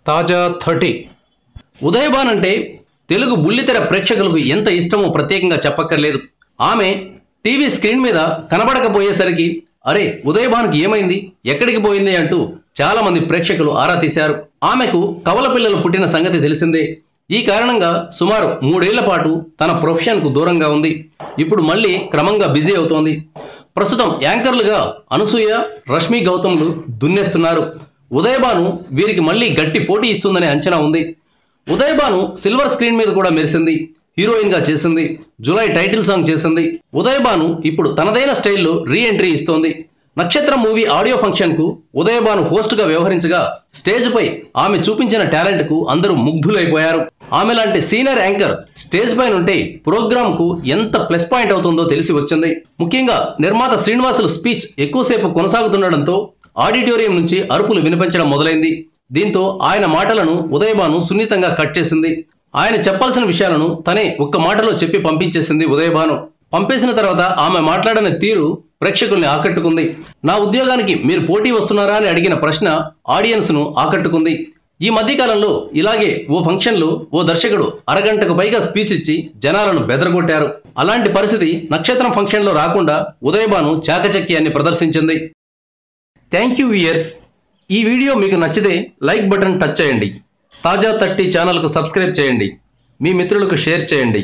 తాజా 30 ఉదయభాన్ అంటే తెలుగు బుల్లితెర ప్రేక్షకులకు ఎంత ఇష్టమో ప్రత్యేకంగా చెప్పక్కర్లేదు. ఆమె టీవీ స్క్రీన్ మీద కనబడకపోయేసరికి అరే ఉదయభాన్కి ఏమైంది, ఎక్కడికి పోయింది అంటూ చాలా మంది ప్రేక్షకులు ఆరా తీశారు. ఆమెకు కవల పిల్లలు పుట్టిన సంగతి తెలిసిందే. ఈ కారణంగా సుమారు 3 ఏళ్ల పాటు తన ప్రొఫెషన్కు దూరంగా ఉంది. ఇప్పుడు మళ్ళీ క్రమంగా బిజీ అవుతోంది. ప్రస్తుతం యాంకర్లుగా అనసూయ, రష్మి గౌతమ్లు దున్నేస్తున్నారు. ఉదయభాను వీరికి మళ్ళీ గట్టి పోటీ ఇస్తుందనే అంచనా ఉంది. ఉదయభాను సిల్వర్ స్క్రీన్ మీద కూడా మెరిసింది. హీరోయిన్ గా చేసింది. జులై టైటిల్ సాంగ్ చేసింది. ఉదయభాను ఇప్పుడు తనదైన స్టైల్లో రీ ఎంట్రీ ఇస్తోంది. నక్షత్రం మూవీ ఆడియో ఫంక్షన్ కు ఉదయభాను హోస్ట్ గా వ్యవహరించగా స్టేజ్ పై ఆమె చూపించిన టాలెంట్ కు అందరూ ముగ్ధులైపోయారు. ఆమె లాంటి సీనియర్ యాంకర్ స్టేజ్ పైన ఉంటే ప్రోగ్రామ్ కు ఎంత ప్లస్ పాయింట్ అవుతుందో తెలిసి వచ్చింది. ముఖ్యంగా నిర్మాత శ్రీనివాసులు స్పీచ్ ఎక్కువసేపు కొనసాగుతుండడంతో ఆడిటోరియం నుంచి అరుపులు వినిపించడం మొదలైంది. దీంతో ఆయన మాటలను ఉదయభాను సున్నితంగా కట్ చేసింది. ఆయన చెప్పాల్సిన విషయాలను తనే ఒక్క మాటలో చెప్పి పంపించేసింది ఉదయభాను. పంపేసిన తర్వాత ఆమె మాట్లాడిన తీరు ప్రేక్షకుల్ని ఆకట్టుకుంది. నా ఉద్యోగానికి మీరు పోటీ వస్తున్నారా అని అడిగిన ప్రశ్న ఆడియన్స్ ను ఆకట్టుకుంది. ఈ మధ్యకాలంలో ఇలాగే ఓ ఫంక్షన్లో ఓ దర్శకుడు అరగంటకు పైగా స్పీచ్ ఇచ్చి జనాలను బెదరగొట్టారు. అలాంటి పరిస్థితి నక్షత్రం ఫంక్షన్లో రాకుండా ఉదయభాను చాకచక్యాన్ని ప్రదర్శించింది. Thank you viewers. ఈ వీడియో మీకు నచ్చితే లైక్ బటన్ టచ్ చేయండి. తాజా 30 ఛానల్కు సబ్స్క్రైబ్ చేయండి. మీ మిత్రులకు షేర్ చేయండి.